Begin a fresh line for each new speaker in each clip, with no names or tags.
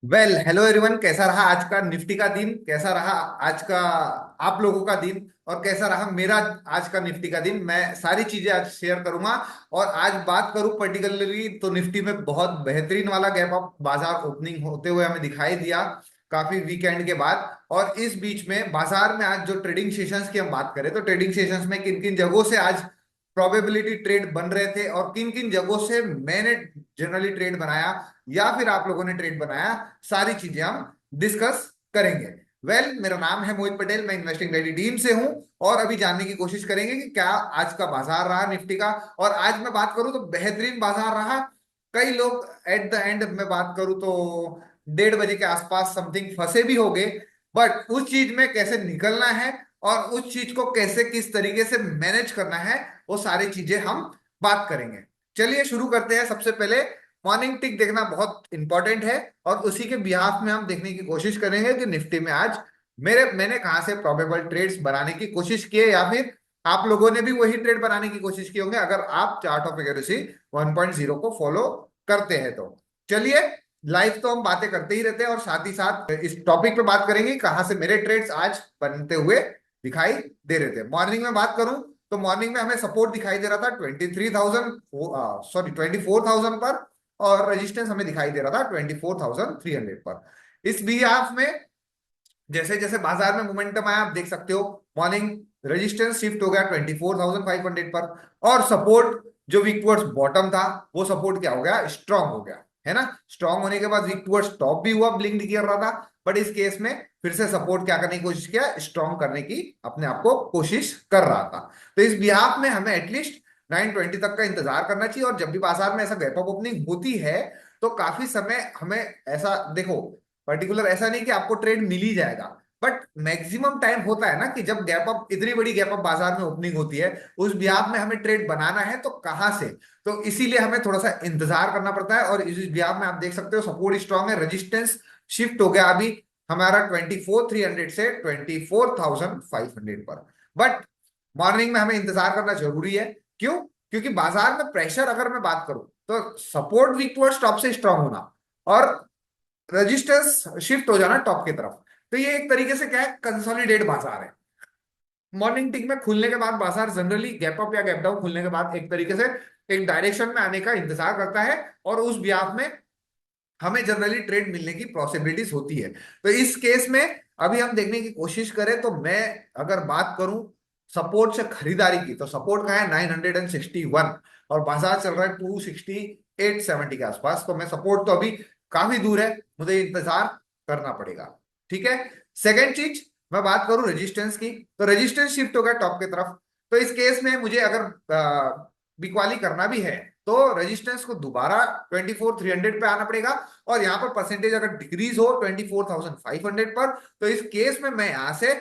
Hello everyone, कैसा रहा आज का निफ्टी का दिन? कैसा रहा आज का आप लोगों का दिन? और कैसा रहा मेरा आज का निफ्टी का दिन? मैं सारी चीजें आज शेयर करूंगा। और आज बात करूं पर्टिकुलरली तो निफ्टी में बहुत बेहतरीन वाला गैप अप बाजार ओपनिंग होते हुए हमें दिखाई दिया काफी वीकेंड के बाद। और इस बीच में बाजार में आज जो ट्रेडिंग सेशंस की हम बात करें तो ट्रेडिंग सेशंस में किन किन जगहों से आज प्रोबेबिलिटी ट्रेड बन रहे थे और किन किन जगहों से मैंने जनरली ट्रेड बनाया या फिर आप लोगों ने ट्रेड बनाया, सारी चीजें हम डिस्कस करेंगे। मेरा नाम है मोहित पटेल, मैं इन्वेस्टिंग रेडी टीम से हूं। और अभी जानने की कोशिश करेंगे कि क्या आज का बाजार रहा निफ्टी का। और आज मैं बात करूं तो बेहतरीन बाजार रहा। कई लोग एट द एंड में बात करूं तो 1:30 बजे के आसपास समथिंग फंसे भी हो गए। बट उस चीज में कैसे निकलना है और उस चीज को कैसे किस तरीके से मैनेज करना है, वो सारी चीजें हम बात करेंगे। चलिए शुरू करते हैं। सबसे पहले मॉर्निंग टिक देखना बहुत इंपॉर्टेंट है और उसी के बिहाफ में हम देखने की कोशिश करेंगे कि निफ्टी में आज मैंने कहां से प्रोबेबल ट्रेड्स बनाने की कोशिश की है या फिर आप लोगों ने भी वही ट्रेड बनाने की कोशिश की होंगे अगर आप चार्ट ऑफ एक्यूरेसी 1.0 को फॉलो करते हैं तो। चलिए, लाइव तो हम बातें करते ही रहते हैं और साथ ही साथ इस टॉपिक पे बात करेंगे कहां से मेरे ट्रेड्स आज बनते हुए दिखाई दे रहे थे। मॉर्निंग में बात करूं तो मॉर्निंग में हमें सपोर्ट दिखाई दे रहा था 23,000, सॉरी 24,000 पर। और रेजिस्टेंस हमें दिखाई दे रहा था 24,300 पर। इस बीहाफ में जैसे जैसे बाजार में मोमेंटम आया, आप देख सकते हो मॉर्निंग रेजिस्टेंस शिफ्ट हो गया 24,500 पर। और सपोर्ट जो वीक टुवर्ड्स बॉटम था वो सपोर्ट क्या हो गया, स्ट्रांग हो गया, है ना। स्ट्रांग होने के बाद वीक टुवर्ड्स टॉप भी हुआ, ब्लिंक कर रहा था। बट इस केस में फिर से सपोर्ट क्या करने की कोशिश किया, स्ट्रांग करने की अपने आप को कोशिश कर रहा था। तो इस बिहाफ में हमें एटलीस्ट 920 तक का इंतजार करना चाहिए। और जब भी बाजार में ऐसा गैप अप ओपनिंग होती है तो काफी समय हमें ऐसा देखो, पर्टिकुलर ऐसा नहीं कि आपको ट्रेड मिल ही जाएगा, बट मैक्सिमम टाइम होता है ना कि जब गैप अप, इतनी बड़ी गैप अप बाजार में ओपनिंग होती है, उस ब्याज में हमें ट्रेड बनाना है तो कहां से। तो इसीलिए हमें थोड़ा सा इंतजार करना पड़ता है। और इस ब्याज में आप देख सकते हो सपोर्ट स्ट्रांग है, रेजिस्टेंस शिफ्ट हो गया अभी हमारा 24,300 से 24,500 पर। बट मॉर्निंग में हमें इंतजार करना जरूरी है। क्यों? क्योंकि बाजार में प्रेशर अगर मैं बात करूं तो सपोर्ट वीक टुवर्ड्स टॉप से स्ट्रांग होना और रजिस्टर्स शिफ्ट हो जाना टॉप की तरफ। तो ये एक तरीके से क्या है, कंसोलिडेट बाजार है। मॉर्निंग टिक में खुलने के बाद बाजार जनरली गैप अप या गैप डाउन खुलने के बाद एक तरीके से एक डायरेक्शन में आने का इंतजार करता है और उस ब्याज में हमें जनरली ट्रेड मिलने की पॉसिबिलिटीज होती है। तो इस केस में अभी हम देखने की कोशिश करें तो मैं अगर बात करूं सपोर्ट से खरीदारी की तो सपोर्ट का है 961 और बाजार चल रहा है 268.70 के आसपास। तो मैं सपोर्ट तो अभी काफी दूर है, मुझे इंतजार करना पड़ेगा। ठीक है। सेकेंड चीज, मैं बात करूं रेजिस्टेंस की तो रेजिस्टेंस शिफ्ट हो गया टॉप की तरफ। तो इस केस में मुझे अगर बिकवाली करना भी है तो रेजिस्टेंस को दोबारा 24,300 पे आना पड़ेगा। और यहां पर परसेंटेज अगर डिक्रीज हो 24,500 पर तो इस केस में मैं यहां से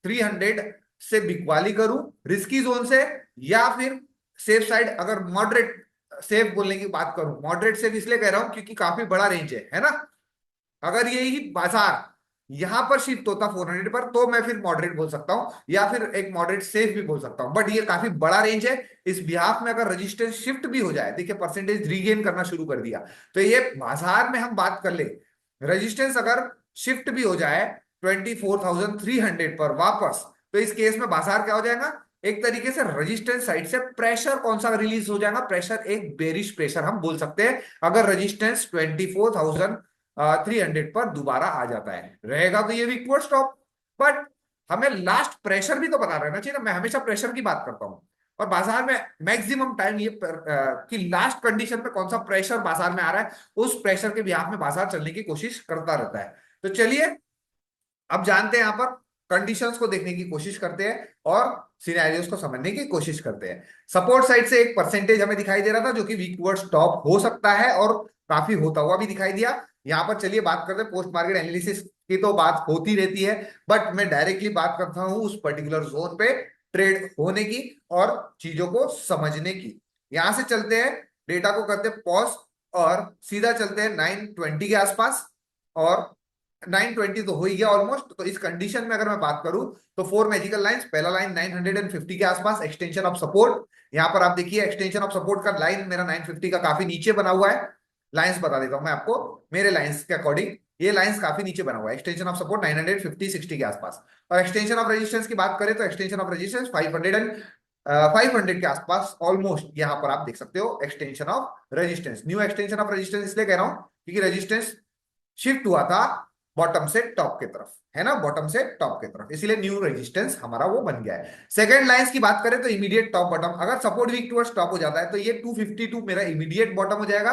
300 से बिकवाली करूं रिस्की जोन से, या फिर सेफ साइड अगर मॉडरेट सेफ बोलने की बात करूं, मॉडरेट सेफ इसलिए कह रहा हूं क्योंकि काफी बड़ा रेंज है ना। अगर यही बाजार यहां पर शिफ्ट होता 400 पर तो मैं फिर मॉडरेट बोल सकता हूं या फिर एक मॉडरेट सेफ भी बोल सकता हूं। बट ये काफी बड़ा रेंज है। इस बिहाफ में अगर रेजिस्टेंस शिफ्ट भी हो जाए, देखिए परसेंटेज रीगेन करना शुरू कर दिया, तो ये बाजार में हम बात कर ले रेजिस्टेंस अगर शिफ्ट भी हो जाए 24,300 पर वापस, तो इस केस में बाजार क्या हो जाएगा, एक तरीके से रेजिस्टेंस साइड से प्रेशर कौन सा रिलीज हो जाएगा, प्रेशर एक बेरिश प्रेशर हम बोल सकते हैं। अगर रेजिस्टेंस 24,300 पर दोबारा आ जाता है रहेगा तो ये वीक टुवर्ड्स स्टॉप। बट हमें लास्ट प्रेशर भी तो पता रहना चाहिए ना। मैं हमेशा प्रेशर की बात करता हूं और बाजार में मैक्सिमम टाइम ये कि लास्ट कंडीशन पे कौन सा प्रेशर बाजार में आ रहा है, उस प्रेशर के बिहाफ में बाजार चलने की कोशिश करता रहता है। तो चलिए अब जानते हैं, यहां पर कंडीशंस को देखने की कोशिश करते हैं और सिनेरियोस को समझने की कोशिश करते हैं। सपोर्ट साइड से एक परसेंटेज हमें दिखाई दे रहा था जो कि वीक टुवर्ड्स टॉप हो सकता है और काफी होता हुआ भी दिखाई दिया। यहां पर चलिए बात करते हैं, पोस्ट मार्केट एनालिसिस की तो बात होती रहती है, बट मैं डायरेक्टली बात करता हूं उस पर्टिकुलर जोन पे ट्रेड होने की और चीजों को समझने की। यहां से चलते हैं, डेटा को करते हैं पॉज और सीधा चलते हैं 920 के आसपास। और 920 तो हो ही गया ऑलमोस्ट। तो इस कंडीशन में अगर मैं बात करूं तो फोर मैजिकल लाइंस, पहला लाइन 950 के आसपास एक्सटेंशन ऑफ सपोर्ट। यहां पर आप देखिए एक्सटेंशन ऑफ सपोर्ट का लाइन मेरा 950 का काफी नीचे बना हुआ है। लाइंस बता देता हूं मैं आपको मेरे लाइंस के अकॉर्डिंग। ये लाइंस काफी नीचे बना हुआ है। एक्सटेंशन ऑफ सपोर्ट 950-60 के आसपास, और एक्सटेंशन ऑफ रेजिस्टेंस की बात करें तो एक्सटेंशन ऑफ रेजिस्टेंस 500 के आसपास ऑलमोस्ट यहां पर आप देख सकते हो extension of resistance. New extension of resistance इसलिए कह रहा हूं क्योंकि रेजिस्टेंस शिफ्ट हुआ था बॉटम से टॉप की तरफ, है ना, बॉटम से टॉप की तरफ, इसीलिए न्यू रेजिस्टेंस हमारा वो बन गया है। सेकंड लाइंस की बात करें तो इमीडिएट टॉप बॉटम, अगर सपोर्ट वीक टुवर्ड्स टॉप हो जाता है तो ये 252 मेरा इमीडिएट बॉटम हो जाएगा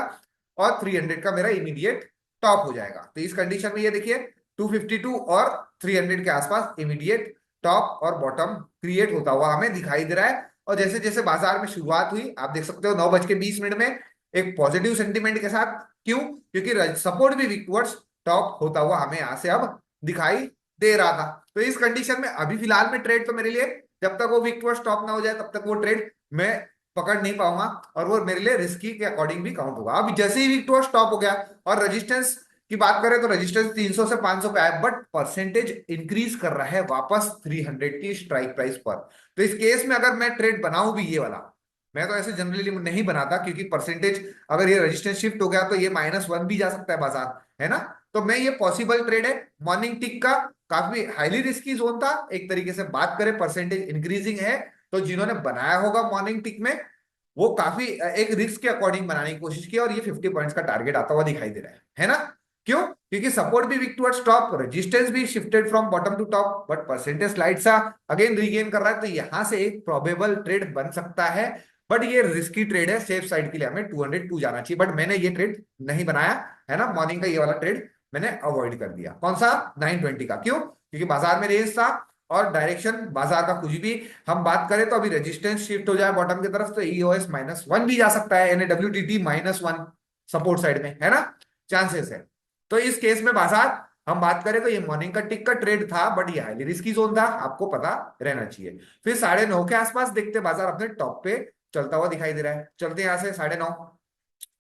और 300 का मेरा इमीडिएट टॉप हो जाएगा। तो इस कंडीशन में ये देखिए 252 और 300 के आसपास इमीडिएट टॉप और बॉटम क्रिएट होता हुआ हमें दिखाई दे रहा है। और जैसे जैसे बाजार में शुरुआत हुई आप देख सकते हो 9:20 में एक पॉजिटिव सेंटीमेंट के साथ, क्यों, क्योंकि सपोर्ट भी वीक टुवर्ड्स टॉप होता हुआ हमें यहां से अब दिखाई दे रहा था। तो इस कंडीशन में अभी फिलहाल में ट्रेड तो मेरे लिए जब तक वो वीक टुवर्ड्स टॉप ना हो जाए तब तक वो ट्रेड मैं पकड़ नहीं पाऊंगा और वो मेरे लिए रिस्की के अकॉर्डिंग भी काउंट होगा। अब जैसे ही वीक टुवर्ड्स टॉप हो गया और रेजिस्टेंस की बात करें तो रेजिस्टेंस 300 से 500 पे आया, बट परसेंटेज इंक्रीज कर रहा है वापस 300 की स्ट्राइक प्राइस पर। तो इस केस में अगर मैं ट्रेड बनाऊं भी ये वाला, मैं तो ऐसे जनरली नहीं बनाता क्योंकि परसेंटेज अगर ये रेजिस्टेंस शिफ्ट हो गया तो ये -1 भी जा सकता है बाजार, है ना। तो मैं ये पॉसिबल ट्रेड है मॉर्निंग टिक का, काफी हाईली रिस्की जोन था एक तरीके से बात करें, परसेंटेज इंक्रीजिंग है। तो जिन्होंने बनाया होगा मॉर्निंग टिक में वो काफी एक रिस्क के अकॉर्डिंग बनाने की कोशिश की और ये 50 पॉइंट्स का टारगेट आता हुआ दिखाई दे रहा है ना। क्यों, क्योंकि सपोर्ट भी वीक टुवर्ड्स टॉप, रेजिस्टेंस भी shifted from bottom to top, but percentage slide सा अगेन रीगेन कर रहा है। तो यहां से एक प्रोबेबल ट्रेड बन सकता है, बट ये रिस्की ट्रेड है, सेफ साइड के लिए हमें 202 जाना चाहिए, बट मैंने ये ट्रेड नहीं बनाया, है ना। मॉर्निंग का ये वाला ट्रेड मैंने अवॉइड कर दिया। कौन सा, 920 का, क्यों, क्योंकि बाजार में रेंज था और डायरेक्शन बाजार का कुछ भी हम बात करें तो अभी रेजिस्टेंस शिफ्ट हो जाए बॉटम की तरफ तो ईओएस -1 भी जा सकता है, यानी डब्ल्यूटीटी -1 सपोर्ट साइड में, है ना, चांसेस है। तो इस केस में बाजार हम बात करें तो ये मॉर्निंग का टिक का ट्रेड था, बट ये हाईली रिस्की जोन था, आपको पता रहना चाहिए। फिर 9:30 के आसपास देखते बाजार अपने टॉप पे चलता हुआ दिखाई दे रहा है। चलते यहां से 9:30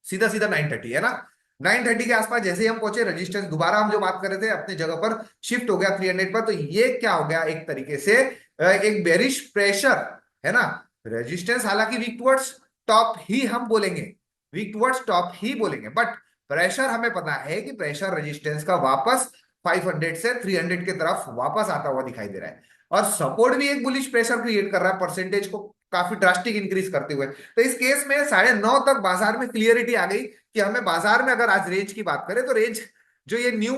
सीधा सीधा 9:30, है ना। 9:30 के आसपास जैसे ही हम पहुंचे रेजिस्टेंस दोबारा हम जो बात कर रहे थे अपनी जगह पर शिफ्ट हो गया 300 पर। तो ये क्या हो गया, एक तरीके से एक बेरिश प्रेशर, है ना। रेजिस्टेंस हालांकि वीक टुवर्ड्स टॉप ही हम बोलेंगे, वीक टुवर्ड्स टॉप ही बोलेंगे, बट प्रेशर हमें पता है कि प्रेशर रेजिस्टेंस का वापस 500 से 300 की तरफ वापस आता हुआ दिखाई दे रहा है। और सपोर्ट भी एक बुलिश प्रेशर क्रिएट कर रहा है परसेंटेज को काफी ड्रास्टिक इंक्रीज करते हुए। तो इस केस में 9:30 तक बाजार में क्लियरिटी आ गई कि हमें बाजार में अगर आज रेंज की बात करें तो रेंज जो ये न्यू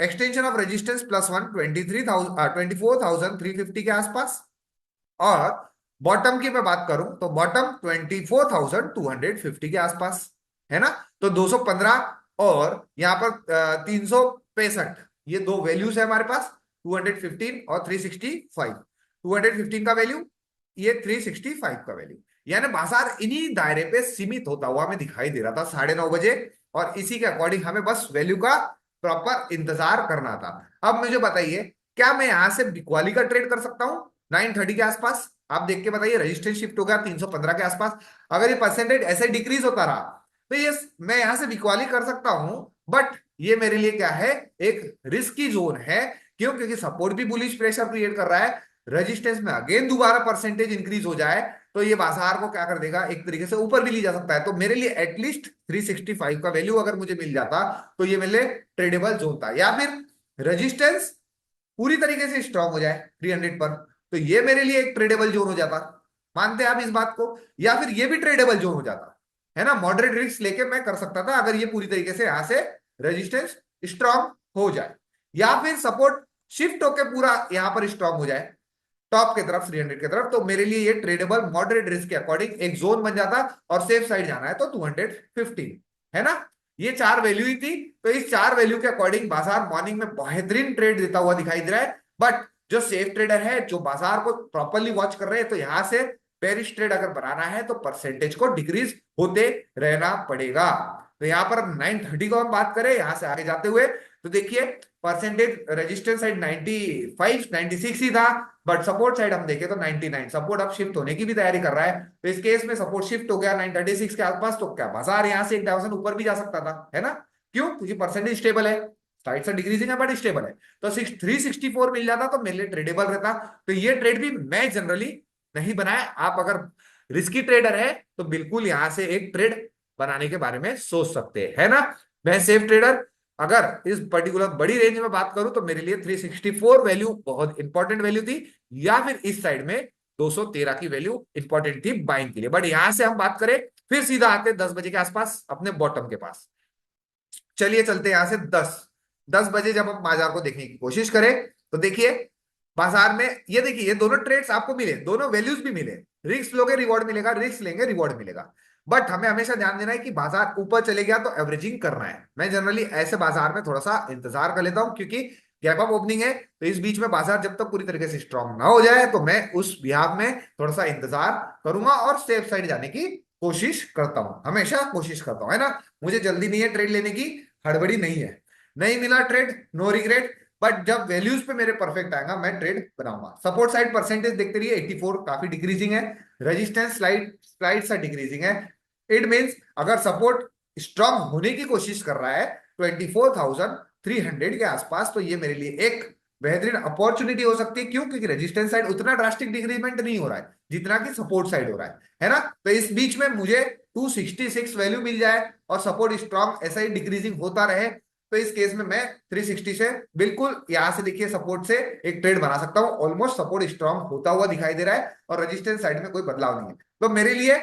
एक्सटेंशन ऑफ रेजिस्टेंस +1 24,350 के आसपास, और बॉटम की मैं बात करूं तो बॉटम 24,250 के आसपास, है ना। तो 215 और यहां पर 365, ये दो वैल्यूज है हमारे पास, 215 और 365। 215 का वैल्यू, ये 365 का वैल्यू, यानी बाजार इन्हीं दायरे पे सीमित होता हुआ हमें दिखाई दे रहा था 9:30 बजे, और इसी के अकॉर्डिंग हमें बस वैल्यू का प्रॉपर इंतजार करना था। अब मुझे बताइए क्या मैं यहां से बिकवाली का ट्रेड कर सकता हूं 9:30 के आसपास? आप देख के बताइए, रजिस्ट्रेशन शिफ्ट हो गया 315 के आसपास, अगर ये परसेंटेज ऐसे डिक्रीज होता रहा तो ये मैं यहां से बिकवाली कर सकता हूं, बट ये मेरे लिए क्या है, एक रिस्की जोन है। क्यों, क्योंकि सपोर्ट भी बुलिश प्रेशर क्रिएट कर रहा है, रेजिस्टेंस में अगेन दोबारा परसेंटेज इंक्रीज हो जाए तो ये बाजार को क्या कर देगा, एक तरीके से ऊपर भी ले जा सकता है। तो मेरे लिए एटलीस्ट 365 का वैल्यू अगर मुझे मिल जाता तो ये मेरे लिए ट्रेडेबल जोन था, या फिर रेजिस्टेंस पूरी तरीके से स्ट्रांग हो जाए 300 पर तो ये मेरे लिए एक ट्रेडेबल जोन हो जाता। मानते हैं आप इस बात को? या फिर ये भी ट्रेडेबल जोन हो जाता, है ना। मॉडरेट रिस्क लेके मैं कर सकता था अगर ये पूरी तरीके से यहां से रेजिस्टेंस स्ट्रांग हो जाए, या फिर सपोर्ट शिफ्ट होकर पूरा यहां पर स्ट्रांग हो जाए टॉप की तरफ 300 की तरफ, तो मेरे लिए ये ट्रेडेबल मॉडरेट रिस्क के अकॉर्डिंग एक जोन बन जाता। और सेफ साइड जाना है तो 215, है ना। ये चार वैल्यू ही थी। तो इस चार वैल्यू के अकॉर्डिंग बाजार मॉर्निंग में बेहतरीन ट्रेड देता हुआ दिखाई दे रहा है, बट जो सेफ ट्रेडर है जो बाजार को प्रॉपरली वॉच कर रहे हैं तो यहां से बेरिश ट्रेड अगर बनाना है तो परसेंटेज को डिक्रीज होते रहना पड़ेगा। तो यहां पर 9:30 को हम बात करें यहां से आगे जाते हुए तो देखिए परसेंटेज रेजिस्टेंस साइड 95 96 ही था, बट सपोर्ट साइड हम देखें तो 99, सपोर्ट अब शिफ्ट होने की भी तैयारी कर रहा है। तो इस केस में सपोर्ट शिफ्ट हो गया 936 के आसपास, तो क्या बाजार यहां से एक डायवर्सन ऊपर भी जा सकता था, है ना। क्यों, क्योंकि परसेंटेज स्टेबल है, साइड से डिक्रीजिंग है बट स्टेबल है। तो 364 मिल जाता तो मेरे लिए ट्रेडेबल रहता। तो ये ट्रेड भी मैं जनरली नहीं बनाया, आप अगर रिस्की ट्रेडर है तो बिल्कुल यहां से एक ट्रेड बनाने के बारे में सोच सकते हैं, है ना। मैं सेफ ट्रेडर अगर इस पर्टिकुलर बड़ी रेंज में बात करूं तो मेरे लिए 364 वैल्यू बहुत इंपॉर्टेंट वैल्यू थी, या फिर इस साइड में 213 की वैल्यू इंपॉर्टेंट थी बाइंग के लिए। बट यहां से हम बात करें, फिर सीधा आते 10 बजे के आसपास अपने बॉटम के पास। चलिए चलते यहां से 10 बजे जब हम बाजार को देखने की कोशिश करें तो देखिए बाजार में ये देखिए ये दोनों ट्रेड्स आपको मिले, दोनों वैल्यूज भी मिले। रिस्क लोगे रिवॉर्ड मिलेगा, रिस्क लेंगे रिवॉर्ड मिलेगा। बट हमें हमेशा ध्यान देना है कि बाजार ऊपर चले गया तो एवरेजिंग करना है। मैं जनरली ऐसे बाजार में थोड़ा सा इंतजार कर लेता हूं, क्योंकि गैप अप ओपनिंग है तो इस बीच में बाजार जब तक पूरी तरीके से स्ट्रांग ना हो जाए तो मैं उस बिहाफ में थोड़ा सा इंतजार करूंगा और सेफ साइड जाने की कोशिश करता हूं, हमेशा कोशिश करता हूं, है ना। मुझे जल्दी नहीं है ट्रेड लेने की, हड़बड़ी नहीं है। नहीं मिला ट्रेड, नो रिग्रेट। बट जब वैल्यूज पे मेरे परफेक्ट आएगा मैं ट्रेड बनाऊंगा। सपोर्ट साइड परसेंटेज देखते रहिए, 84 काफी डिक्रीजिंग है। रेजिस्टेंस स्लाइड स्लाइड सा डिक्रीजिंग है। इट मींस अगर सपोर्ट स्ट्रांग होने की कोशिश कर रहा है 24,300 के आसपास, तो ये मेरे लिए एक बेहतरीन अपॉर्चुनिटी हो सकती है। क्यों? क्योंकि रेजिस्टेंस साइड उतना ड्रास्टिक डिक्रीजमेंट नहीं हो रहा है जितना कि सपोर्ट साइड हो रहा है ना। तो इस बीच में मुझे 266 वैल्यू मिल जाए और सपोर्ट स्ट्रांग ऐसा ही डिक्रीजिंग होता रहे, तो इस केस में मैं 360 से बिल्कुल यहां से देखिए सपोर्ट से एक ट्रेड बना सकता हूं। ऑलमोस्ट सपोर्ट स्ट्रांग होता हुआ दिखाई दे रहा है और रेजिस्टेंस साइड में कोई बदलाव नहीं है। तो मेरे लिए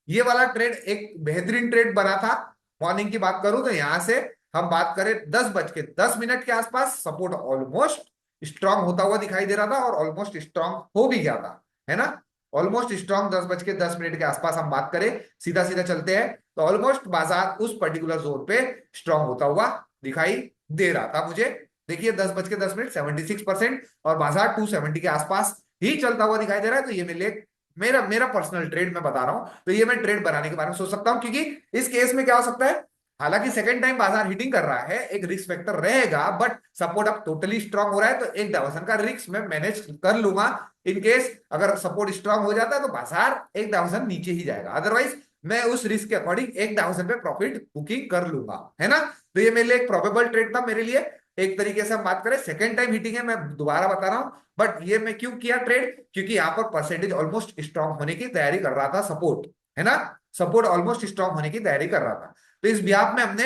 ये वाला ट्रेड एक बेहतरीन ट्रेड बना था। मॉर्निंग की बात करूं तो यहां से हम बात करें 10 बज के 10 मिनट के आसपास सपोर्ट ऑलमोस्ट स्ट्रांग होता हुआ दिखाई दे रहा था और ऑलमोस्ट स्ट्रांग हो भी गया था, है ना। ऑलमोस्ट स्ट्रांग 10 बज के 10 मिनट के आसपास हम बात करें, सीधा सीधा चलते हैं तो ऑलमोस्ट बाजार उस पर्टिकुलर जोन पे स्ट्रांग होता हुआ दिखाई दे रहा था मुझे। देखिए 10 बज के 10 मिनट 76% और बाजार 270 के आसपास ही चलता हुआ दिखाई दे रहा है। तो ये मेरे लिए मेरा मेरा पर्सनल ट्रेड मैं बता रहा हूं, तो ये मैं ट्रेड बनाने के बारे में सोच सकता हूं। क्योंकि इस केस में क्या हो सकता है, हालांकि सेकंड टाइम बाजार हिटिंग कर रहा है, एक रिस्क फैक्टर रहेगा, बट सपोर्ट अब टोटली स्ट्रांग हो रहा है तो एक डाइवर्सन का रिस्क मैं मैनेज कर लूंगा। इन केस अगर सपोर्ट स्ट्रांग हो जाता है तो बाजार एक डाइवर्सन नीचे ही जाएगा, अदरवाइज मैं उस रिस्क के अकॉर्डिंग एक डाइवर्सन पे प्रॉफिट बुकिंग कर लूंगा, है ना। तो ये मेरे लिए एक प्रोबेबल ट्रेड था मेरे लिए। एक तरीके से हम बात करें सेकंड टाइम हिटिंग है, मैं दोबारा बता रहा हूं। बट ये मैं क्यों किया ट्रेड, क्योंकि यहां पर परसेंटेज ऑलमोस्ट स्ट्रांग होने की तैयारी कर रहा था, सपोर्ट, है ना। सपोर्ट ऑलमोस्ट स्ट्रांग होने की तैयारी कर रहा था, तो इस बिहाफ में हमने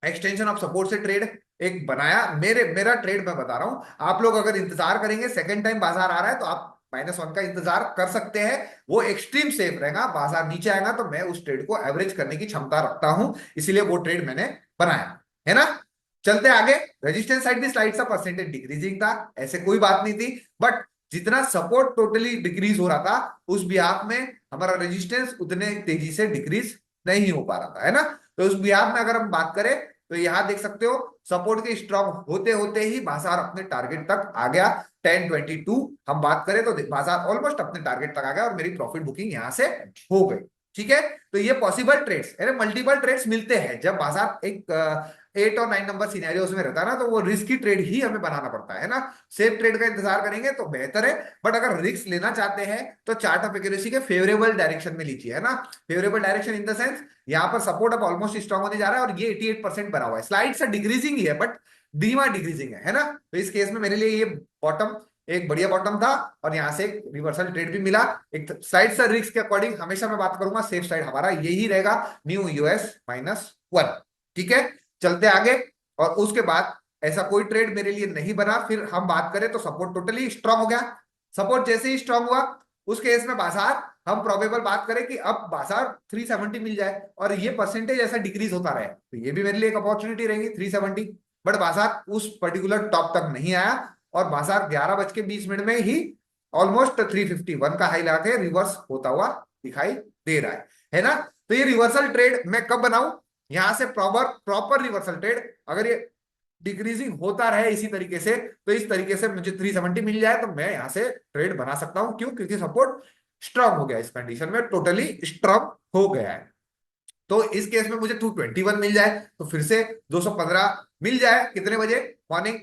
एक्सटेंशन ऑफ सपोर्ट से ट्रेड एक बनाया। मेरा ट्रेड मैं बता रहा हूं, आप लोग अगर इंतजार करेंगे सेकंड टाइम बाजार आ रहा है तो आप -1 का इंतजार कर सकते हैं। वो एक्सट्रीम सेफ रहेगा, बाजार नीचे आएगा तो मैं उस ट्रेड को एवरेज करने की क्षमता रखता हूं, इसीलिए वो ट्रेड मैंने बनाया, है ना। चलते आगे, रेजिस्टेंस साइड भी स्लाइड सा परसेंटेज डिक्रीजिंग था, ऐसे कोई बात नहीं थी। बट जितना सपोर्ट टोटली डिक्रीज हो रहा था उस बिहाफ में हमारा रेजिस्टेंस उतने तेजी से डिक्रीज नहीं हो पा रहा था, है ना। तो उस बिहाफ में अगर हम बात करें तो यहां देख सकते हो सपोर्ट के स्ट्रांग होते होते ही बाजार अपने टारगेट तक आ गया। 1022 हम बात करें तो बाजार ऑलमोस्ट अपने टारगेट तक आ गया और मेरी प्रॉफिट बुकिंग यहां से हो गई। ठीक है, तो ये पॉसिबल ट्रेड्स, अरे मल्टीपल ट्रेड्स मिलते हैं जब बाजार एक 8 और 9 नंबर सिनेरियोस में रहता है ना, तो वो रिस्की ट्रेड ही हमें बनाना पड़ता है ना। सेफ ट्रेड का इंतजार करेंगे तो बेहतर है, बट अगर रिस्क लेना चाहते हैं तो चार्ट ऑफ एक्यूरेसी के फेवरेबल डायरेक्शन में लीजिए, है ना। Favourable direction in the sense यहाँ पर सपोर्ट अब ऑलमोस्ट स्ट्रांग होने जा रहा है और ये 88% बना हुआ है। स्लाइड से डिक्रीजिंग ही है बट धीमा डिक्रीजिंग है ना। तो इस केस में मेरे लिए ये बॉटम एक बढ़िया बॉटम था और यहां से एक रिवर्सल ट्रेड भी मिला। एक साइड से रिस्क के अकॉर्डिंग हमेशा मैं बात करूंगा सेफ साइड हमारा यही रहेगा, न्यू यूएस -1। ठीक है, चलते आगे। और उसके बाद ऐसा कोई ट्रेड मेरे लिए नहीं बना। फिर हम बात करें तो सपोर्ट टोटली स्ट्रांग हो गया। सपोर्ट जैसे ही स्ट्रांग हुआ उस केस में बाजार हम प्रोबेबल बात करें कि अब बाजार 370 मिल जाए और ये परसेंटेज ऐसा डिक्रीज होता रहे तो ये भी मेरे लिए एक अपॉर्चुनिटी रहेगी 370। बट बाजार उस पर्टिकुलर टॉप तक नहीं आया और बाजार 11 बज के 20 मिनट में ही ऑलमोस्ट 351 का हाई लगा के रिवर्स होता हुआ दिखाई दे रहा है ना। तो ये रिवर्सल ट्रेड मैं कब बनाऊं, यहां से प्रॉपर रिवर्सल ट्रेड अगर ये डिक्रीजिंग होता रहे इसी तरीके से, तो इस तरीके से मुझे 370 मिल जाए तो मैं यहां से ट्रेड बना सकता हूं। क्यों? क्योंकि सपोर्ट स्ट्रांग हो गया, इस कंडीशन में टोटली स्ट्रांग हो गया है। तो इस केस में मुझे 221 मिल जाए तो फिर से 215 मिल जाए। कितने बजे? मॉर्निंग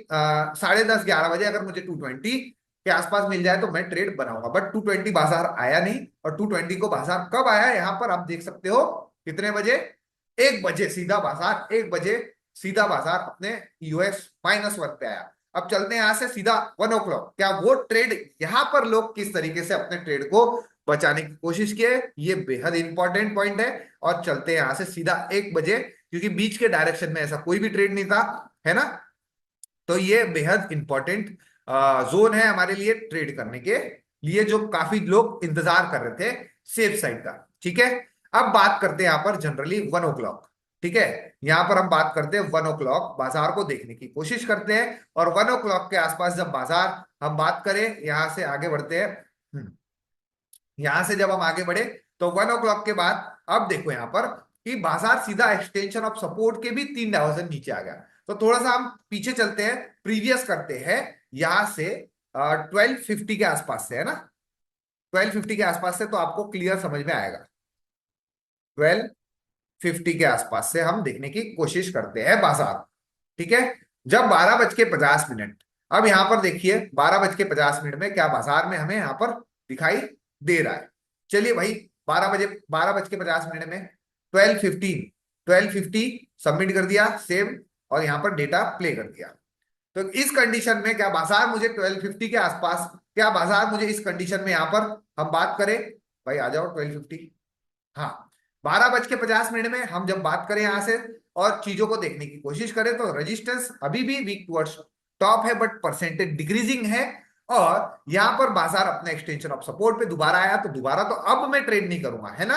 10:30 11 बजे अगर मुझे 220 के आसपास मिल जाए तो मैं ट्रेड बनाऊंगा। बट 220 बाजार आया नहीं और 220 को बाजार कब आया यहां पर आप देख सकते हो। कितने बजे? 1 बजे सीधा बाजार 1 बजे सीधा बाजार अपने यूएस -1 पे आया। अब चलते हैं यहां से सीधा 1 o'clock। क्या वो ट्रेड यहां पर लोग किस तरीके से अपने ट्रेड को बचाने की कोशिश किए, ये बेहद इंपॉर्टेंट पॉइंट है। और चलते हैं यहां से सीधा 1 बजे, क्योंकि बीच के डायरेक्शन में ऐसा कोई भी ट्रेड नहीं था, है ना। तो ये बेहद इंपॉर्टेंट जोन है हमारे लिए ट्रेड करने के लिए, जो काफी लोग इंतजार कर रहे थे सेफ साइड का। ठीक है, अब बात करते हैं यहां पर जनरली 1 o'clock। ठीक है, यहां पर हम बात करते हैं 1 o'clock, बाजार को देखने की कोशिश करते हैं। और 1 o'clock के आसपास जब बाजार, हम बात करें यहां से आगे बढ़ते हैं। यहां से जब हम आगे बढ़े तो 1 o'clock के बाद अब देखो यहां पर कि बाजार सीधा एक्सटेंशन ऑफ सपोर्ट के भी 3 डायवर्जन नीचे आ गया। तो थोड़ा सा हम पीछे चलते हैं, प्रीवियस करते हैं यहां से 1250 के आसपास से, है ना। 1250 के आसपास से तो आपको क्लियर समझ में आएगा। 1250 के आसपास से हम देखने की कोशिश करते हैं बाजार। ठीक है, जब 12:50, अब यहां पर देखिए 12:50 में क्या बाजार में हमें यहां पर दिखाई दे रहा है। चलिए भाई, 12:50 में 1250 सबमिट कर दिया, सेव, और यहां पर डेटा प्ले कर दिया। तो इस कंडीशन में क्या बाजार मुझे 1250 के आसपास, क्या बाजार मुझे इस कंडीशन में यहां पर हम बात करें, भाई आ जाओ 1250। हाँ, 12:50 में हम जब बात करें यहां से और चीजों को देखने की कोशिश करें तो रेजिस्टेंस अभी भी वीक टुवर्ड्स टॉप है, बट परसेंटेज डिक्रीजिंग है। और यहां पर बाजार अपने एक्सटेंशन ऑफ सपोर्ट पे दोबारा आया, तो दोबारा तो अब मैं ट्रेड नहीं करूंगा, है ना।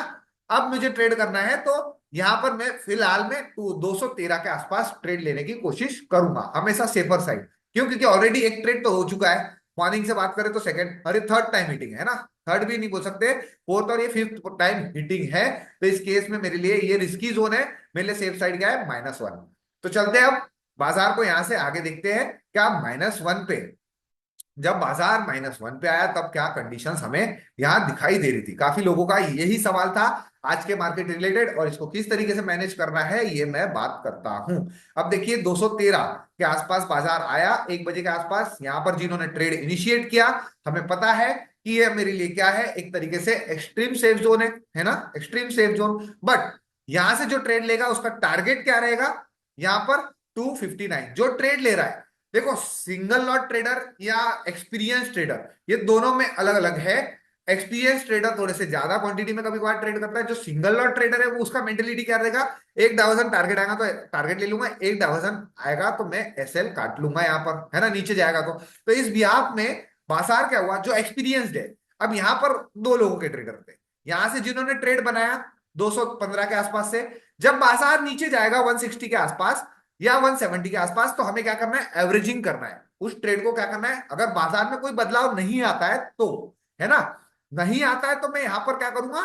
अब मुझे ट्रेड करना है तो यहां पर मैं फिलहाल में 213 के आसपास ट्रेड लेने की कोशिश करूंगा, हमेशा सेफर साइड। क्यों? क्योंकि ऑलरेडी एक ट्रेड तो हो चुका है, मॉर्निंग से बात करें तो सेकंड, अरे थर्ड टाइम हिटिंग है ना, थर्ड भी नहीं बोल सकते, फोर्थ और ये फिफ्थ टाइम हिटिंग है। तो इस केस में मेरे लिए ये रिस्की जोन है, मेरे लिए सेफ साइड क्या है, -1। तो चलते हैं अब बाजार को यहां से आगे देखते हैं, क्या -1 पे, जब बाजार -1 पे आया तब क्या कंडीशंस हमें यहां दिखाई दे रही थी। काफी लोगों का यही सवाल था आज के मार्केट रिलेटेड, और इसको किस तरीके से मैनेज करना है ये मैं बात करता हूं। अब देखिए 213 के आसपास बाजार आया 1 बजे के आसपास, यहां पर जिन्होंने ट्रेड इनिशिएट किया, हमें पता है कि ये मेरे लिए क्या है, एक तरीके से एक्सट्रीम सेफ जोन है ना, एक्सट्रीम सेफ जोन। बट यहां से जो ट्रेड लेगा उसका टारगेट क्या रहेगा, यहां पर 259 जो ट्रेड ले रहा है। देखो, सिंगल लॉट ट्रेडर या एक्सपीरियंस ट्रेडर, ये दोनों में अलग अलग है। एक्सपीरियंस ट्रेडर थोड़े से ज्यादा क्वांटिटी में कभी कभार ट्रेड करता है, जो सिंगल लॉट ट्रेडर है वो उसका मेंटेलिटी क्या रहेगा, एक डाइवर्जन टारगेट आएगा तो टारगेट ले लूंगा, एक डाइवर्जन आएगा तो मैं एसएल काट लूंगा यहां पर, है ना, नीचे जाएगा तो इस बिहाफ में बाजार क्या हुआ, जो एक्सपीरियंसड है। अब यहां पर दो लोगों के ट्रेडर थे, यहां से जिन्होंने ट्रेड बनाया 215 के आसपास से, जब बाजार नीचे जाएगा 160 के आसपास या 170 के आसपास, तो हमें क्या करना है, एवरेजिंग करना है उस ट्रेड को। क्या करना है, अगर बाजार में कोई बदलाव नहीं आता है तो, है ना, नहीं आता है तो मैं यहां पर क्या करूंगा,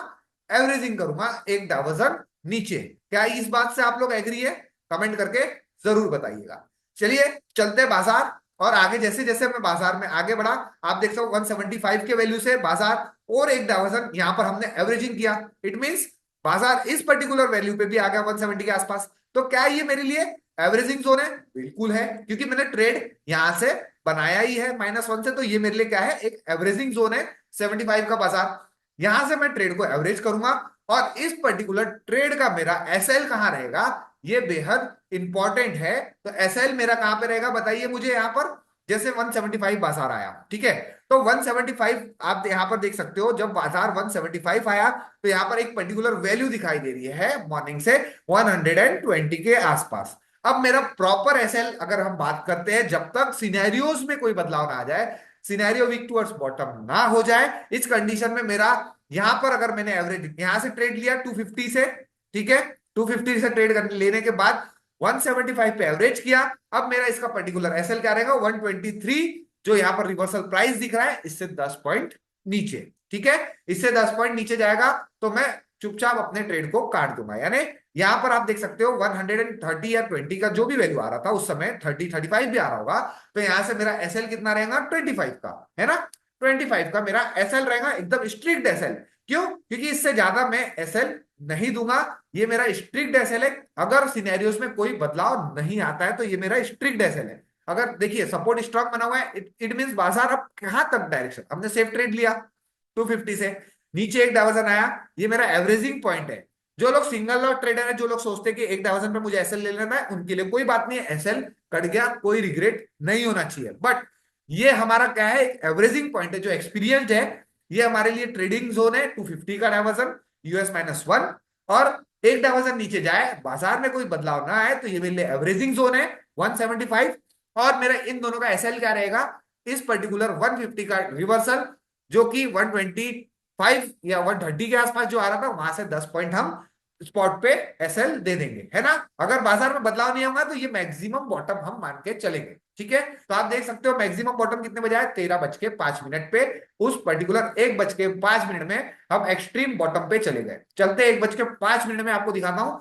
एवरेजिंग करूंगा एक डाइवर्जन नीचे। क्या इस बात से आप लोग एग्री है, कमेंट करके जरूर बताइएगा। चलिए चलते बाजार, और आगे जैसे जैसे मैं बाजार में आगे बढ़ा, आप देख सकते हो 175 के वैल्यू से बाजार और एक डाइवर्जन यहां पर हमने एवरेजिंग किया। इट मींस बाजार इस पर्टिकुलर वैल्यू पे भी आ गया 170 के आसपास। तो क्या ये मेरे लिए एवरेजिंग जोन है? बिल्कुल है, क्योंकि मैंने ट्रेड यहां से बनाया ही है -1 से, तो ये मेरे लिए क्या है, एक एवरेजिंग जोन है 75 का बाजार। यहां से मैं ट्रेड को एवरेज करूंगा, और इस पर्टिकुलर ट्रेड का मेरा एसएल कहां रहेगा, ये बेहद इंपॉर्टेंट है। तो एसएल मेरा कहां पे रहेगा बताइए मुझे, यहां पर जैसे 175 बाजार आया, ठीक है, तो 175 आप यहां पर देख सकते हो, जब बाजार 175 आया तो यहां पर एक पर्टिकुलर वैल्यू दिखाई दे रही है मॉर्निंग से 120 के आसपास। अब मेरा प्रॉपर एसएल अगर हम बात करते हैं, जब तक सिनेरियोज में कोई बदलाव ना आ जाए, सिनेरियो वीक टुवर्ड्स बॉटम ना हो जाए, इस कंडीशन में मेरा यहां पर अगर मैंने एवरेज यहां से ट्रेड लिया 250 से, ठीक है, 250 से ट्रेड लेने के बाद 175 पे एवरेज किया, अब मेरा इसका पर्टिकुलर एसएल क्या रहेगा, 123, जो यहां पर रिवर्सल प्राइस दिख रहा है इससे 10 पॉइंट नीचे। ठीक है, इससे 10 पॉइंट नीचे जाएगा तो मैं चुपचाप अपने ट्रेड को काट दूंगा। यानी यहां पर आप देख सकते हो 130 या 20 का जो भी वैल्यू आ रहा था उस समय, 30-35 भी आ रहा होगा, तो यहां से मेरा एसएल कितना रहेगा, 25 का, है ना, 25 का मेरा एसएल रहेगा, एकदम स्ट्रिक्ट एसएल। क्यों? क्योंकि इससे ज्यादा मैं एसएल नहीं दूंगा, ये मेरा स्ट्रिक्ट एसएल है। अगर सिनेरियोस में कोई बदलाव नहीं आता है तो ये मेरा स्ट्रिक्ट एसएल है। अगर देखिए सपोर्ट स्ट्रॉन्ग बना हुआ है, इट मींस बाजार अब कहां तक डायरेक्शन, हमने सेफ ट्रेड लिया 250 से, नीचे एक डाइवर्जन आया, ये मेरा एवरेजिंग पॉइंट है। जो लोग सिंगल लॉट ट्रेडर है, जो लोग सोचते हैं कि एक डाइवर्जन पे मुझे एसएल ले लेना है, उनके लिए कोई बात नहीं है, एसएल कट गया, कोई रिग्रेट नहीं होना चाहिए। बट ये हमारा क्या है, एवरेजिंग पॉइंट है, जो एक्सपीरियंस है, ये हमारे लिए ट्रेडिंग जोन है 250 का डाइवर्जन, US -1, और एक डायवर्जन नीचे जाए, बाजार में कोई बदलाव ना आए, तो ये मेरे लिए एवरेजिंग जोन है 175। और मेरा इन दोनों का एसएल क्या रहेगा, इस पर्टिकुलर 150 का रिवर्सल, जो कि 125 या 130 के आसपास जो आ रहा था, वहां से 10 पॉइंट हम स्पॉट पे एसएल दे देंगे, है ना। अगर बाजार में बदलाव नहीं होगा तो ये मैक्सिमम बॉटम हम मान के चलेंगे, ठीक है। तो आप देख सकते हो मैक्सिमम बॉटम कितने बजे आए, 13:05 पे। उस पर्टिकुलर 1:05 में हम एक्सट्रीम बॉटम पे चले गए। चलते 1:05 में आपको दिखाता हूं।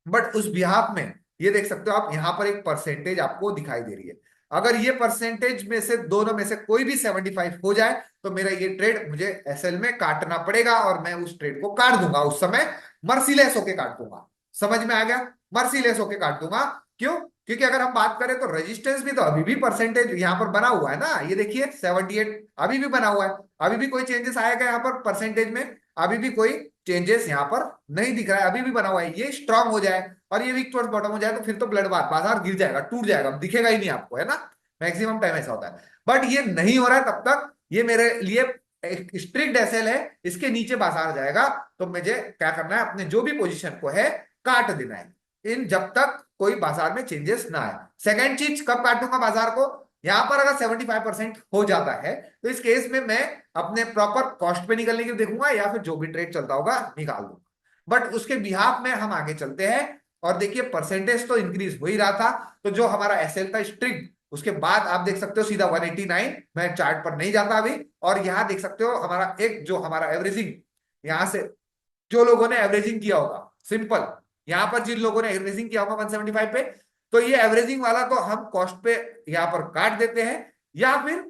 बट उस बिहाफ में ये देख सकते हो आप, यहां पर एक परसेंटेज आपको दिखाई दे रही है। अगर ये परसेंटेज में से दोनों में से कोई भी 75 हो जाए, तो मेरा ये ट्रेड मुझे एसएल में काटना पड़ेगा, और मैं उस ट्रेड को काट दूंगा। उस समय मर्सीलेस होके काट दूंगा। समझ में आ गया, मर्सीलेस होके काट दूंगा। क्यों? क्योंकि अगर हम बात करें तो रेजिस्टेंस भी तो अभी भी परसेंटेज यहां पर बना हुआ है ना, ये देखिए 78 अभी भी बना हुआ है। अभी भी कोई चेंजेस आएगा यहाँ पर परसेंटेज में? अभी भी कोई चेंजेस यहाँ पर नहीं दिख रहा है, अभी भी बना हुआ है। ये स्ट्रांग हो जाए और ये वीक टुवर्ड्स बॉटम हो जाए, तो फिर तो ब्लड बात, बाजार गिर जाएगा, टूट जाएगा, दिखेगा ही नहीं आपको, है ना। मैक्सिमम टाइम ऐसा होता है। बट ये नहीं हो रहा है, तब तक ये मेरे लिए एक स्ट्रिक्ट एसएल है। इसके नीचे बाजार जाएगा तो मुझे क्या करना है, अपने जो भी पोजीशन को है काट देना है, इन जब तक कोई बाजार में चेंजेस ना आए। सेकेंड चीज, कब काटूंगा बाजार को, यहां पर अगर 75% हो जाता है, तो इस केस में मैं अपने प्रॉपर कॉस्ट पे निकलने की देखूंगा, या फिर जो भी ट्रेड चलता होगा निकाल दूंगा। बट उसके बिहाफ में हम आगे चलते हैं, और देखिए परसेंटेज तो इंक्रीज हो ही रहा था। तो जो हमारा एसएल था स्ट्रिक्ट, उसके बाद आप देख सकते हो सीधा 189, मैं चार्ट पर नहीं जाता अभी। और यहां देख सकते हो हमारा एक जो हमारा एवरेजिंग, यहां से जो लोगों ने एवरेजिंग किया होगा, सिंपल, यहां पर जिन लोगों ने एवरेजिंग किया होगा 175 पे, तो ये एवरेजिंग वाला तो हम कॉस्ट पे यहां पर काट देते हैं। या फिर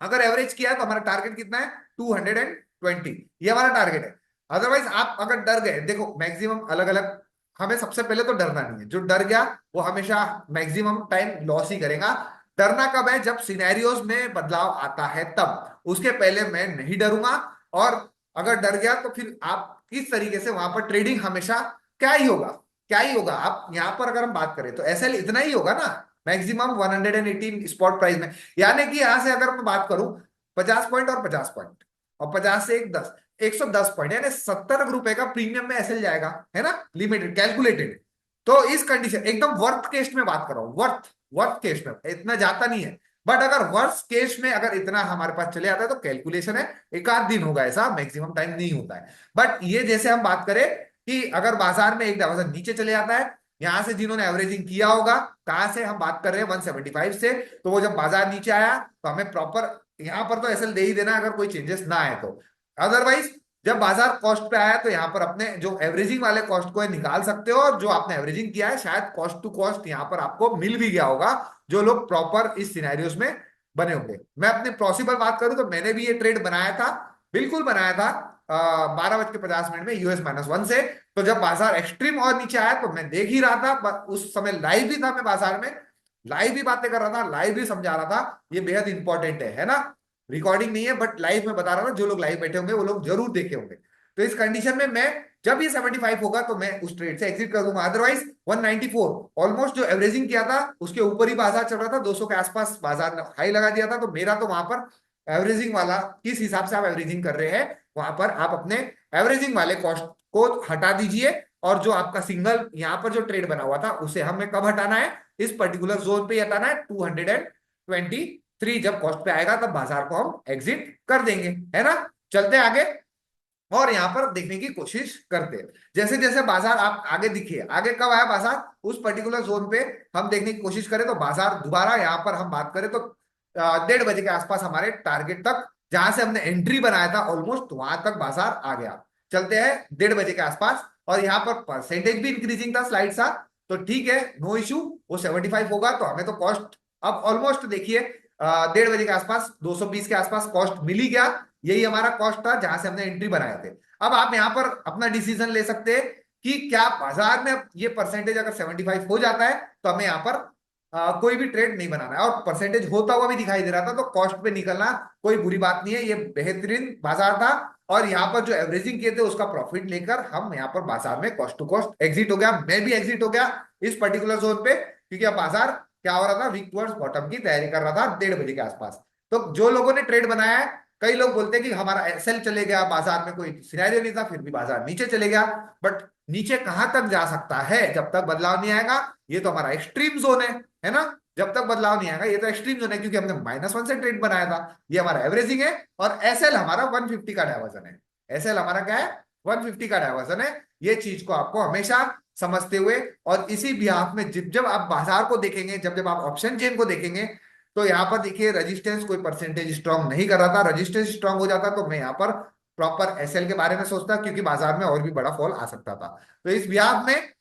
अगर एवरेज किया है तो हमारा टारगेट कितना है, 220, ये हमारा टारगेट है। अदरवाइज आप अगर डर गए, देखो मैक्सिमम अलग अलग, हमें सबसे पहले तो डरना नहीं है। जो डर गया वो हमेशा मैक्सिमम टाइम लॉस ही करेगा। डरना कब है, जब सिनेरियोज में बदलाव आता है तब, उसके पहले मैं नहीं डरूंगा। और अगर डर गया तो फिर आप किस तरीके से वहां पर ट्रेडिंग हमेशा क्या ही होगा, क्या ही होगा। आप यहां पर अगर हम बात करें तो एसएल इतना ही होगा ना, मैक्सिमम 118 स्पॉट प्राइस में। यानी कि यहां से अगर मैं बात करूं 50 पॉइंट और 50 पॉइंट, और 50 से एक 10, 110 पॉइंट, यानी 70 रुपए का प्रीमियम में एसएल जाएगा, है ना, लिमिटेड कैलकुलेटेड। तो इस कंडीशन एकदम वर्थ केस में बात कर रहा हूं, वर्थ वर्थ केस में इतना जाता नहीं है। बट अगर वर्स्ट केस में अगर इतना हमारे पास चले आता है तो कैलकुलेशन है, एक आध दिन होगा ऐसा, मैक्सिमम टाइम नहीं होता है। बट ये जैसे हम बात करें कि अगर बाजार में एक डायवर्सन नीचे चले जाता है, यहां से जिन्होंने एवरेजिंग किया होगा, कहां से हम बात कर रहे हैं, 175 से, तो वो जब बाजार नीचे आया तो हमें प्रॉपर यहां पर तो एसएल दे ही देना अगर कोई चेंजेस ना आए तो। अदरवाइज जब बाजार कॉस्ट पे आया तो यहां पर अपने जो एवरेजिंग वाले कॉस्ट को निकाल सकते हो, और जो आपने एवरेजिंग किया है शायद कॉस्ट टू कॉस्ट यहां पर आपको मिल भी गया होगा, जो लोग प्रॉपर इस सिनेरियोस में बने होंगे। मैं अपने पॉसिबल बात करूं तो मैंने भी ये ट्रेड बनाया था, बिल्कुल बनाया था 12:50 में US-1 से। तो जब बाजार एक्सट्रीम और नीचे आया तो मैं देख ही रहा था, उस समय लाइव भी था मैं बाजार में, लाइव भी बातें कर रहा था, लाइव भी समझा रहा था। ये बेहद इंपॉर्टेंट है ना। रिकॉर्डिंग नहीं है बट लाइव में बता रहा था, जो लोग लाइव बैठे होंगे वो लोग जरूर देखे होंगे। तो इस कंडीशन में मैं, जब ये 75 होगा तो मैं उस ट्रेड से एग्जिट कर दूंगा। अदरवाइज 194 ऑलमोस्ट जो एवरेजिंग किया था उसके ऊपर ही बाजार चल रहा था, 200 के आसपास बाजार ने हाई लगा दिया था। तो मेरा तो वहां पर एवरेजिंग वाला, किस हिसाब से आप एवरेजिंग कर रहे हैं, वहां पर आप अपने एवरेजिंग वाले कॉस्ट को हटा दीजिए। और जो आपका सिंगल यहाँ पर जो ट्रेड बना हुआ था उसे हमें कब हटाना है, इस पर्टिकुलर जोन पे हटाना है, 223 जब कॉस्ट पे आएगा तब बाजार को हम एग्जिट कर देंगे, है ना। चलते आगे और यहां पर देखने की कोशिश करते हैं। जैसे जैसे बाजार आप आगे दिखिए, आगे कब आया बाजार, उस पर्टिकुलर जोन पे हम देखने की कोशिश करें तो बाजार दोबारा यहां पर हम बात करें तो 1:30 बजे के आसपास हमारे टारगेट तक, जहां से हमने एंट्री बनाया था ऑलमोस्ट वहां तक बाजार आ गया। चलते हैं 1:30 बजे के आसपास, और यहाँ पर परसेंटेज भी इंक्रीजिंग था स्लाइड सा, तो ठीक है, नो इशू। वो 75 होगा तो हमें तो कॉस्ट अब ऑलमोस्ट देखिए 1:30 बजे के आसपास 220 के आसपास कॉस्ट मिली गया। यही हमारा कॉस्ट था जहां से हमने एंट्री बनाए थे। अब आप यहां पर अपना डिसीजन ले सकते हैं कि क्या बाजार में ये परसेंटेज अगर 75 हो जाता है तो हमें यहां पर कोई भी ट्रेड नहीं बनाना है, और परसेंटेज होता हुआ भी दिखाई दे रहा था, तो कॉस्ट पे निकलना कोई बुरी बात नहीं है, ये बेहतरीन बाजार था। और यहाँ पर जो एवरेजिंग किए थे उसका प्रॉफिट लेकर हम यहाँ पर बाजार में कॉस्ट टू कॉस्ट एग्जिट हो गया, मैं भी एग्जिट हो गया इस पर्टिकुलर जोन पे, क्योंकि अब बाजार क्या हो रहा था, वीक टुवर्ड्स बॉटम की तैयारी कर रहा था 1:30 बजे के आसपास। तो जो लोगों ने ट्रेड बनाया है कई लोग बोलते हैं कि हमारा एसएल चले गया, बाजार में कोई सिनेरियो नहीं था फिर भी बाजार नीचे चले गया। बट नीचे कहां तक जा सकता है जब तक बदलाव नहीं आएगा? ये तो हमारा एक्सट्रीम जोन है ना? जब तक बदलाव नहीं आएगा ये तो एक्सट्रीम जोन है, क्योंकि हमने -1 से ट्रेड बनाया था। ये हमारा एवरेजिंग है, और एसएल हमारा 150 का डायवर्जन है। एसएल हमारा क्या है? 150 का डायवर्जन है। ये चीज को आपको हमेशा समझते हुए, और इसी बिहाफ में जब जब आप बाजार को देखेंगे, जब जब आप ऑप्शन चेन को देखेंगे, तो यहाँ पर देखिए रेजिस्टेंस कोई परसेंटेज स्ट्रांग नहीं कर रहा था। रेजिस्टेंस स्ट्रांग हो जाता तो मैं यहाँ पर प्रॉपर एसएल के बारे में सोचता, क्योंकि बाजार में और भी बड़ा फॉल आ सकता था। तो इस बिहाफ में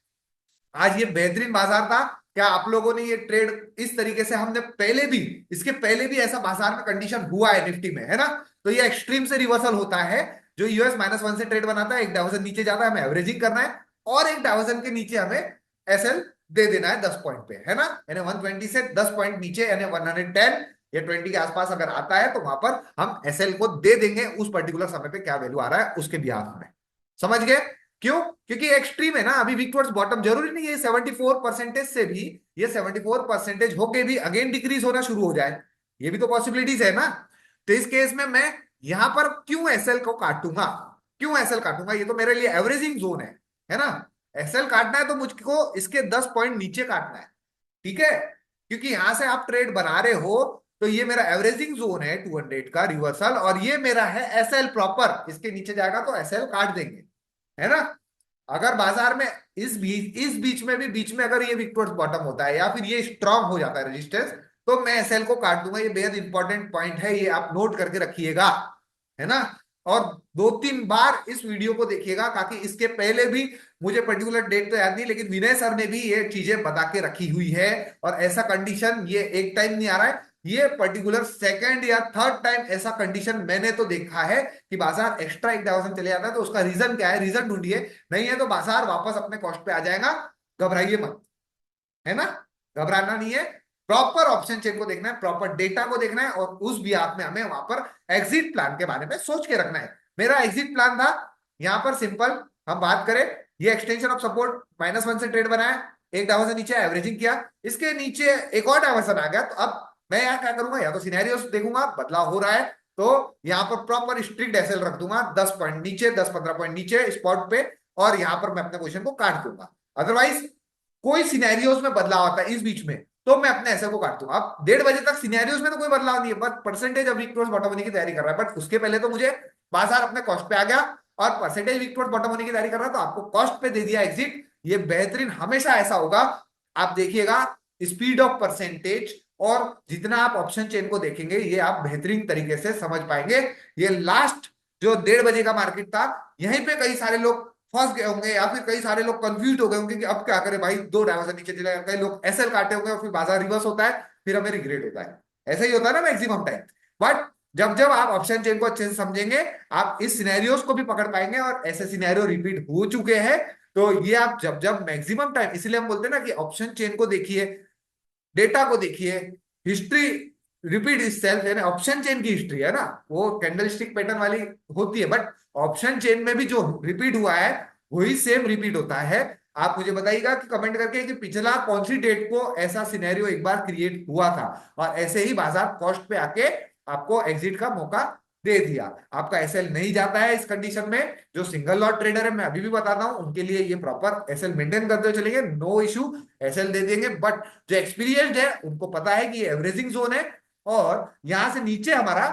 आज ये बेहतरीन बाजार था। क्या आप लोगों ने ये ट्रेड इस तरीके से, हमने पहले भी, इसके पहले भी ऐसा बाजार में कंडीशन हुआ है निफ्टी में, है ना? तो ये एक्सट्रीम से रिवर्सल होता है। जो यूएस -1 से ट्रेड बनाता है, एक डायवर्जन नीचे जाता है, हमें एवरेजिंग करना है, और एक डायवर्जन के नीचे हमें एसएल दे देना है 10 पॉइंट पे, है ना? यानी 120 से 10 पॉइंट नीचे, यानी 110 या 20 के आसपास अगर आता है, तो वहां पर हम एसएल को दे देंगे उस पर्टिकुलर समय पे क्या वैल्यू आ रहा है उसके बिहाफ में। समझ गए? क्यों? क्योंकि एक्सट्रीम है ना, अभी वीक टुवर्ड्स बॉटम। जरूरी नहीं है 74% से भी, ये 74% होके भी अगेन डिक्रीज होना शुरू हो जाए, ये भी तो पॉसिबिलिटीज है ना। तो इस केस में मैं यहां पर क्यों एसएल को काटूंगा? क्यों एसएल काटूंगा? ये तो मेरे लिए एवरेजिंग जोन है ना? एसएल काटना है तो मुझको इसके 10 पॉइंट नीचे काटना है, ठीक है? क्योंकि यहां से आप ट्रेड बना रहे हो, तो ये मेरा एवरेजिंग जोन है 200 का रिवर्सल, और ये मेरा है एसएल प्रॉपर। इसके नीचे जाएगा तो एसएल काट देंगे, है ना? अगर बाजार में इस बीच में भी, बीच में अगर ये विक्टोर्स बॉटम होता है, या फिर ये स्ट्रांग हो जाता है रेजिस्टेंस, तो मैं एसएल को काट दूंगा। ये बेहद इंपॉर्टेंट पॉइंट है, ये आप नोट करके रखिएगा, है ना? और 2-3 बार इस वीडियो को देखिएगा, ताकि इसके पहले भी, मुझे पर्टिकुलर डेट तो याद नहीं, लेकिन विनय सर ने भी ये चीजें बता के रखी हुई है। और ऐसा कंडीशन ये एक टाइम नहीं आ रहा है, ये पर्टिकुलर सेकंड या थर्ड टाइम ऐसा कंडीशन मैंने तो देखा है कि बाजार एक्स्ट्रा एक डायवर्सन चले जाता है। तो उसका रीजन क्या है? रीजन ढूंढिए, नहीं है तो बाजार वापस अपने कॉस्ट पे आ जाएगा। घबराइए मत, है ना? घबराना नहीं है। प्रॉपर ऑप्शन चेन को देखना है, प्रॉपर डेटा को देखना है, और उस बिहाफ में हमें वहां पर एग्जिट प्लान के बारे में सोच के रखना है। मेरा एग्जिट प्लान था यहां पर सिंपल, हम बात करें, ये एक्सटेंशन ऑफ सपोर्ट -1 से ट्रेड बनाया, एक डायवर्सन नीचे एवरेजिंग किया, इसके नीचे एक और डायवर्सन आ गया, तो अब मैं यहाँ क्या करूंगा? या तो सिनेरियोस देखूंगा बदलाव हो रहा है, तो यहां पर प्रॉपर स्ट्रिक्ट एसएल रख दूंगा, 10 पॉइंट नीचे, 10-15 पॉइंट नीचे स्पॉट पे, और यहां पर मैं अपने पोजीशन को काट दूंगा। अदरवाइज कोई सिनेरियोस में बदलाव आता है इस बीच में, तो मैं अपने एसएल को काट दूंगा। अब 1:30 बजे तक सिनेरियोस में तो कोई बदलाव नहीं है, बट परसेंटेज अब वीक टुवर्ड्स बॉटम होने की तैयारी कर रहा है। बट उसके पहले तो मुझे बाजार अपने कॉस्ट पे आ गया, और परसेंटेज वीक टुवर्ड्स बॉटम होने की तैयारी कर रहा है, तो आपको कॉस्ट पे दे दिया एग्जिट। ये बेहतरीन हमेशा ऐसा होगा, आप देखिएगा स्पीड ऑफ परसेंटेज, और जितना आप ऑप्शन चेन को देखेंगे, ये आप बेहतरीन तरीके से समझ पाएंगे। ये लास्ट जो 1:30 बजे का मार्केट था, यहीं पे कई सारे लोग फंस गए होंगे, या फिर कई सारे लोग कंफ्यूज हो गए होंगे कि अब क्या करें भाई, 2 डायवर्सन नीचे चले गए, कई लोग एसएल काटे होंगे, और फिर बाजार रिवर्स होता है, फिर हमें रिग्रेट होता है। ऐसा ही होता है ना मैक्सिमम टाइम। बट जब जब आप ऑप्शन चेन को अच्छे से समझेंगे, आप इस सिनेरियोस को भी पकड़ पाएंगे, और ऐसे सिनेरियो रिपीट हो चुके हैं। तो ये आप जब जब मैक्सिमम टाइम, इसलिए हम बोलते हैं ना कि ऑप्शन चेन को देखिए, डेटा को देखिए, हिस्ट्री रिपीट इज सेल्फ, यानी ऑप्शन चेन की हिस्ट्री है ना, वो कैंडलस्टिक पैटर्न वाली होती है, बट ऑप्शन चेन में भी जो रिपीट हुआ है वही सेम रिपीट होता है। आप मुझे बताइएगा कि कमेंट करके कि पिछला कौन सी डेट को ऐसा सिनेरियो एक बार क्रिएट हुआ था, और ऐसे ही बाजार कॉस्ट पे आके आपको एग्जिट का मौका दे दिया। आपका एसएल नहीं जाता है इस कंडीशन में। जो सिंगल लॉट ट्रेडर है, मैं अभी भी बताता हूं, उनके लिए ये प्रॉपर एसएल मेंटेन करते हुए चलेंगे, नो इशू, एसएल दे देंगे। बट जो एक्सपीरियंस्ड है उनको पता है कि ये एवरेजिंग जोन है, और यहां से नीचे हमारा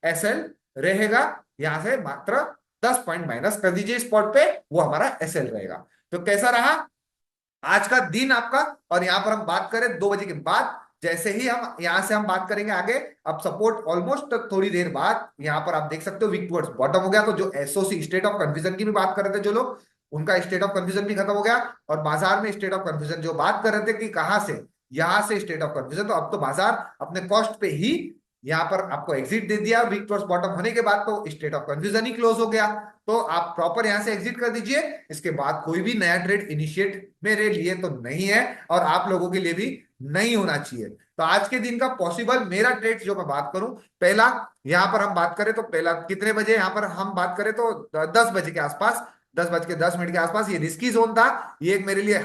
एसएल रहेगा। यहां से मात्र 10 पॉइंट माइनस कर दीजिए स्पॉट पे, वो हमारा एसएल रहेगा। तो कैसा रहा आज का दिन आपका? और यहां पर हम बात करें 2 बजे के बाद, जैसे ही हम यहां से हम बात करेंगे आगे, अब सपोर्ट ऑलमोस्ट थोड़ी देर बाद यहां पर आप देख सकते हो वीक टुवर्ड्स बॉटम हो गया। तो जो एसओसी स्टेट ऑफ कंफ्यूजन की भी बात कर रहे थे जो लोग, उनका स्टेट ऑफ कंफ्यूजन भी खत्म हो गया, और बाजार में स्टेट ऑफ कंफ्यूजन जो बात कर रहे थे कि कहां से, यहां से स्टेट ऑफ कंफ्यूजन, तो अब तो बाजार अपने कॉस्ट पे ही यहां पर आपको एग्जिट दे दिया वीक टुवर्ड्स बॉटम होने के बाद, तो state of confusion he close हो गया। तो आप प्रॉपर यहां से एग्जिट कर दीजिए। इसके बाद कोई भी नया ट्रेड इनिशिएट मेरे लिए तो नहीं है, और आप लोगों के लिए भी नहीं होना चाहिए। तो आज के दिन का पॉसिबल मेरा ट्रेड जो मैं बात करूं, पहला यहां पर हम बात करें तो पहला कितने बजे यहां पर हम बात करें तो 10 बजे के आसपास, 10 बज के 10 मिनट के आसपास, ये रिस्की जोन था। ये एक मेरे लिए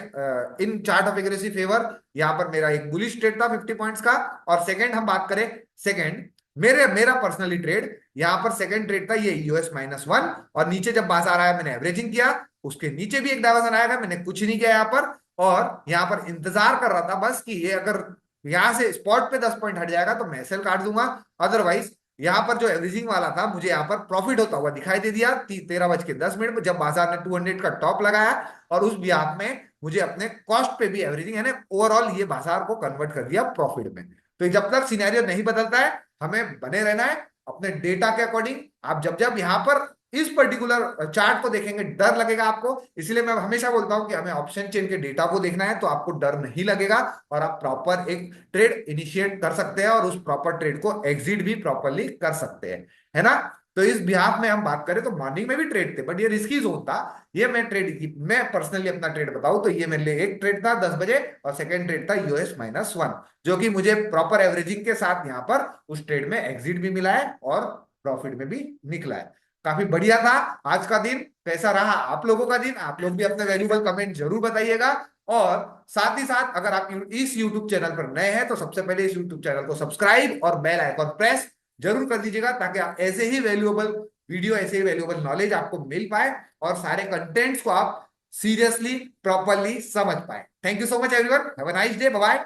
इन चार्ट ऑफ एग्रेसिव फेवर, यहां पर मेरा एक बुलिश ट्रेड था 50 पॉइंट्स का। और सेकंड हम बात करें, सेकंड मेरे मेरा पर्सनली ट्रेड यहाँ पर सेकंड ट्रेड था, ये US-1, और नीचे जब बाजार आया मैंने एवरेजिंग किया, उसके नीचे भी एक डायवर्सन आएगा, मैंने कुछ नहीं किया यहाँ पर, और यहाँ पर इंतजार कर रहा था बस कि ये अगर यहाँ से स्पॉट पे 10 पॉइंट हट जाएगा तो मैं सेल काट दूंगा। अदरवाइज यहाँ पर जो एवरेजिंग वाला था मुझे यहाँ पर प्रॉफिट होता हुआ दिखाई दे दिया 13:10 में, जब बाजार ने 200 का टॉप लगाया, और उस बिहाफ में मुझे अपने कॉस्ट पे भी एवरेजिंग यानी ओवरऑल ये बाजार को कन्वर्ट कर दिया प्रॉफिट में। तो जब तक सिनेरियो नहीं बदलता है हमें बने रहना है अपने डेटा के अकॉर्डिंग। आप जब जब यहाँ पर इस पर्टिकुलर चार्ट को देखेंगे डर लगेगा आपको, इसलिए मैं हमेशा बोलता हूं कि हमें ऑप्शन चेन के डेटा को देखना है, तो आपको डर नहीं लगेगा और आप प्रॉपर एक ट्रेड इनिशिएट कर सकते हैं और उस प्रॉपर ट्रेड को एग्जिट भी प्रॉपरली कर सकते हैं, है ना। तो इस बिहाफ में हम बात करें तो मॉर्निंग में भी ट्रेड थे, बट ये रिस्की जोन था। ये मैं पर्सनली अपना ट्रेड बताऊं तो ये मेरे लिए एक ट्रेड था 10 बजे, और सेकेंड ट्रेड था US-1, जो कि मुझे प्रॉपर एवरेजिंग के साथ यहाँ पर उस ट्रेड में एग्जिट भी मिला है और प्रॉफिट में भी निकला है। काफी बढ़िया था आज का दिन। कैसा रहा आप लोगों का दिन? आप लोग भी अपने वैल्यूबल कमेंट जरूर बताइएगा। और साथ ही साथ अगर आप इस YouTube चैनल पर नए हैं तो सबसे पहले इस YouTube चैनल को सब्सक्राइब और बेल आइकॉन प्रेस जरूर कर दीजिएगा, ताकि आप ऐसे ही वैल्यूएबल वीडियो, ऐसे ही वैल्यूएबल नॉलेज आपको मिल पाए और सारे कंटेंट्स को आप सीरियसली प्रॉपरली समझ पाए। Thank you so much everyone, have a nice day, bye bye.